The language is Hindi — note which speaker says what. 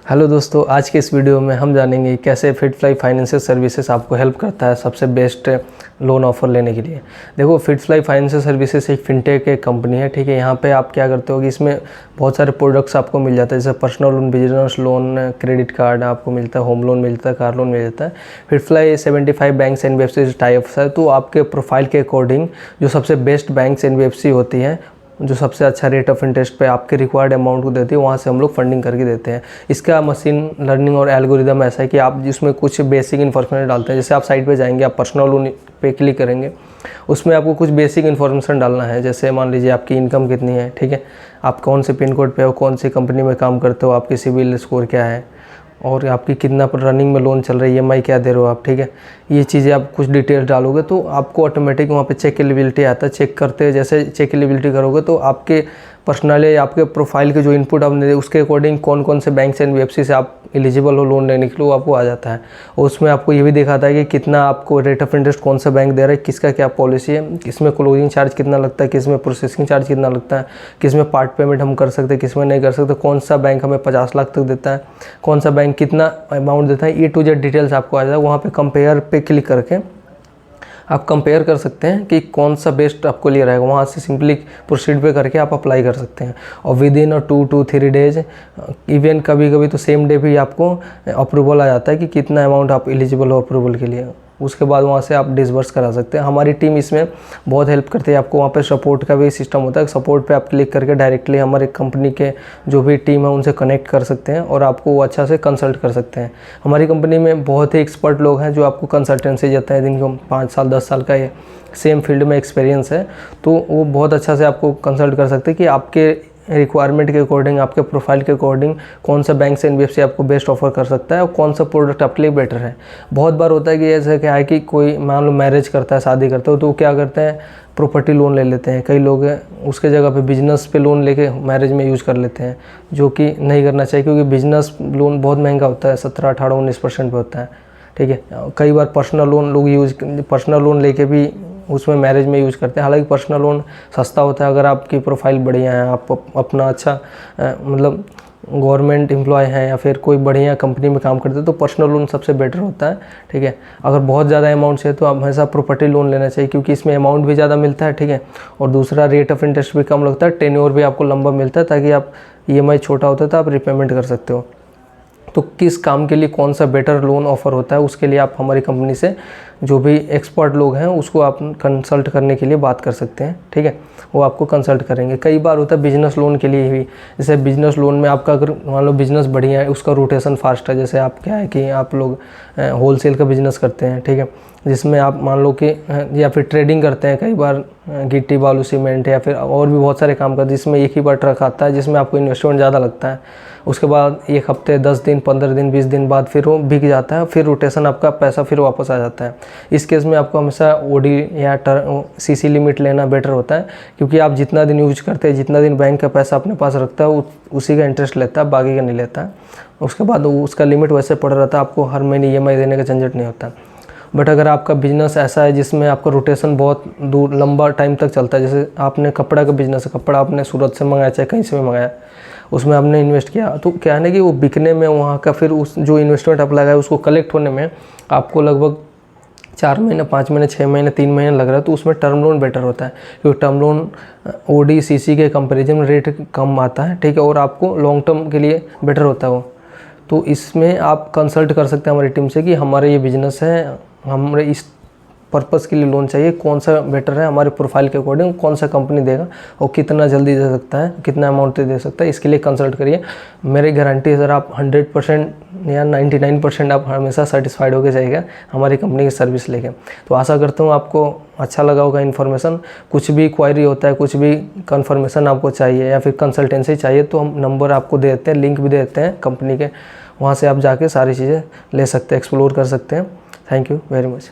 Speaker 1: हेलो दोस्तों, आज के इस वीडियो में हम जानेंगे कैसे फिटफ्लाई फाइनेंशियल सर्विसेज आपको हेल्प करता है सबसे बेस्ट लोन ऑफ़र लेने के लिए। देखो, फिटफ्लाई फाइनेंशियल सर्विसेज एक फिनटेक एक कंपनी है, ठीक है। यहाँ पे आप क्या करते हो कि इसमें बहुत सारे प्रोडक्ट्स आपको मिल जाते हैं, जैसे personal loan, business loan, credit card आपको मिलता है, होम लोन मिलता है, कार लोन मिल जाता है। फिटफ्लाई 75 बैंक्स एनबीएफसी से टाई अप्स है, तो आपके प्रोफाइल के अकॉर्डिंग जो सबसे बेस्ट बैंक्स एनबीएफसी होती हैं, जो सबसे अच्छा रेट ऑफ इंटरेस्ट पे आपके रिक्वायर्ड अमाउंट को देती है, वहाँ से हम लोग फंडिंग करके देते हैं। इसका मशीन लर्निंग और एल्गोरिदम ऐसा है कि आप जिसमें कुछ बेसिक इन्फॉर्मेशन डालते हैं, जैसे आप साइट पे जाएंगे, आप पर्सनल लोन पे क्लिक करेंगे, उसमें आपको कुछ बेसिक इन्फॉर्मेशन डालना है। जैसे मान लीजिए आपकी इनकम कितनी है, ठीक है, आप कौन से पिन कोड पे हो, कौन सी कंपनी में काम करते हो, आपकी सिविल स्कोर क्या है, और आपकी कितना रनिंग में लोन चल रही है, EMI क्या दे रहे हो आप, ठीक है। ये चीज़ें आप कुछ डिटेल्स डालोगे तो आपको ऑटोमेटिक वहाँ पे चेक एलिजिबिलिटी आता है। चेक करते जैसे चेक एलिजिबिलिटी करोगे तो आपके पर्सनली आपके प्रोफाइल के जो इनपुट आपने दे उसके अकॉर्डिंग कौन कौन से बैंक से एनबीएफसी से आप एलिजिबल हो लोन लेने के लिए, वो आपको आ जाता है। और उसमें आपको ये भी दिखाता है कि कितना आपको रेट ऑफ इंटरेस्ट कौन सा बैंक दे रहा है, किसका क्या पॉलिसी है, किसमें क्लोजिंग चार्ज कितना लगता है, किसमें प्रोसेसिंग चार्ज कितना लगता है, किसमें पार्ट पेमेंट हम कर सकते हैं, किसमें नहीं कर सकते, कौन सा बैंक हमें 50 लाख तक देता है, कौन सा बैंक कितना अमाउंट देता है, A to Z डिटेल्स आपको आ जाता है। वहाँ पे कंपेयर पे क्लिक करके आप कंपेयर कर सकते हैं कि कौन सा बेस्ट आपको लिए रहेगा। वहाँ से सिंपली प्रोसीड पे करके आप अप्लाई कर सकते हैं, और with in 2 to 3 days, even कभी कभी तो सेम डे भी आपको अप्रूवल आ जाता है कि कितना अमाउंट आप एलिजिबल हो अप्रूवल के लिए। उसके बाद वहाँ से आप डिसबर्स करा सकते हैं। हमारी टीम इसमें बहुत हेल्प करती है आपको। वहाँ पे सपोर्ट का भी सिस्टम होता है, सपोर्ट पे आप क्लिक करके डायरेक्टली हमारे कंपनी के जो भी टीम है उनसे कनेक्ट कर सकते हैं और आपको वो अच्छा से कंसल्ट कर सकते हैं। हमारी कंपनी में बहुत ही एक्सपर्ट लोग हैं जो आपको कंसल्टेंसी देते हैं, जिनको 5 साल 10 साल का ये सेम फील्ड में एक्सपीरियंस है, तो वो बहुत अच्छा से आपको कंसल्ट कर सकते हैं कि आपके रिक्वायरमेंट के अकॉर्डिंग, आपके प्रोफाइल के अकॉर्डिंग कौन सा बैंक से एनबीएफसी आपको बेस्ट ऑफर कर सकता है और कौन सा प्रोडक्ट आपके लिए बेटर है। बहुत बार होता है कि ऐसा क्या है कि कोई मान लो मैरिज करता है, शादी करता है, तो क्या करते हैं, प्रॉपर्टी लोन ले लेते हैं। कई लोग उसके जगह पे बिजनेस पे लोन लेके मैरिज में यूज़ कर लेते हैं, जो कि नहीं करना चाहिए, क्योंकि बिजनेस लोन बहुत महंगा होता है, 17, 18, 19% पे होता है, ठीक है। कई बार पर्सनल लोन लोग पर्सनल लोन लेके भी उसमें मैरिज में यूज़ करते हैं। हालांकि पर्सनल लोन सस्ता होता है, अगर आपकी प्रोफाइल बढ़िया है, आप अपना अच्छा मतलब गवर्नमेंट एम्प्लॉय हैं या फिर कोई बढ़िया कंपनी में काम करते हैं, तो पर्सनल लोन सबसे बेटर होता है, ठीक है। अगर बहुत ज़्यादा अमाउंट से तो आप हमेशा प्रॉपर्टी लोन लेना चाहिए, क्योंकि इसमें अमाउंट भी ज़्यादा मिलता है, ठीक है, और दूसरा रेट ऑफ इंटरेस्ट भी कम लगता है, टेन्योर भी आपको लंबा मिलता है, ताकि आप EMI छोटा होता है तो आप रिपेमेंट कर सकते हो। तो किस काम के लिए कौन सा बेटर लोन ऑफ़र होता है, उसके लिए आप हमारी कंपनी से जो भी एक्सपर्ट लोग हैं उसको आप कंसल्ट करने के लिए बात कर सकते हैं, ठीक है। वो आपको कंसल्ट करेंगे। कई बार होता है बिजनेस लोन के लिए भी, जैसे बिजनेस लोन में आपका अगर मान लो बिजनेस बढ़िया है, उसका रोटेशन फास्ट है, जैसे आप क्या है कि आप लोग होलसेल का बिजनेस करते हैं, ठीक है, जिसमें आप मान लो कि या फिर ट्रेडिंग करते हैं, कई बार गिट्टी बालू सीमेंट या फिर और भी बहुत सारे काम करते हैं, जिसमें एक ही बार ट्रक आता है, जिसमें आपको इन्वेस्टमेंट ज़्यादा लगता है। उसके बाद 1 हफ्ते, 10 दिन, 15 दिन, 20 दिन बाद फिर वो बिक जाता है, फिर रोटेशन आपका पैसा फिर वापस आ जाता है। इस केस में आपको हमेशा OD या CC लिमिट लेना बेटर होता है, क्योंकि आप जितना दिन यूज करते हैं, जितना दिन बैंक का पैसा अपने पास रखता है, उसी का इंटरेस्ट लेता है, बाकी का नहीं लेता है। उसके बाद उसका लिमिट वैसे पड़ा रहता है, आपको हर महीने EMI देने का झंझट नहीं होता। बट अगर आपका बिजनेस ऐसा है जिसमें आपका रोटेशन बहुत दूर लंबा टाइम तक चलता है, जैसे आपने कपड़ा का बिजनेस है, कपड़ा आपने सूरत से मंगाया चाहे कहीं से भी मंगाया, उसमें आपने इन्वेस्ट किया, तो क्या है ना कि वो बिकने में वहाँ का फिर उस जो इन्वेस्टमेंट आप लगाए उसको कलेक्ट होने में आपको लगभग 4 महीने, 5 महीने, 6 महीने, 3 महीने लग रहा है। तो उसमें टर्म लोन बेटर होता है, क्योंकि टर्म लोन OD CC के कंपेरिजन में रेट कम आता है, ठीक है, और आपको लॉन्ग टर्म के लिए बेटर होता है वो। तो इसमें आप कंसल्ट कर सकते हैं हमारी टीम से कि हमारे ये बिज़नेस है, हमें इस पर्पज़ के लिए लोन चाहिए, कौन सा बेटर है हमारे प्रोफाइल के अकॉर्डिंग, कौन सा कंपनी देगा और कितना जल्दी दे सकता है, कितना अमाउंट दे सकता है, इसके लिए कंसल्ट करिए। मेरी गारंटी है सर, आप 100% या 99% आप हमेशा सेटिस्फाइड होकर जाइएगा हमारी कंपनी की सर्विस लेके। तो आशा करता हूँ आपको अच्छा लगा होगा इन्फॉर्मेशन। कुछ भी क्वायरी होता है, कुछ भी कंफर्मेशन आपको चाहिए या फिर कंसल्टेंसी चाहिए, तो हम नंबर आपको दे देते हैं, लिंक भी दे देते हैं कंपनी के, वहाँ से आप जाके सारी चीज़ें ले सकते हैं, एक्सप्लोर कर सकते हैं। Thank you very much.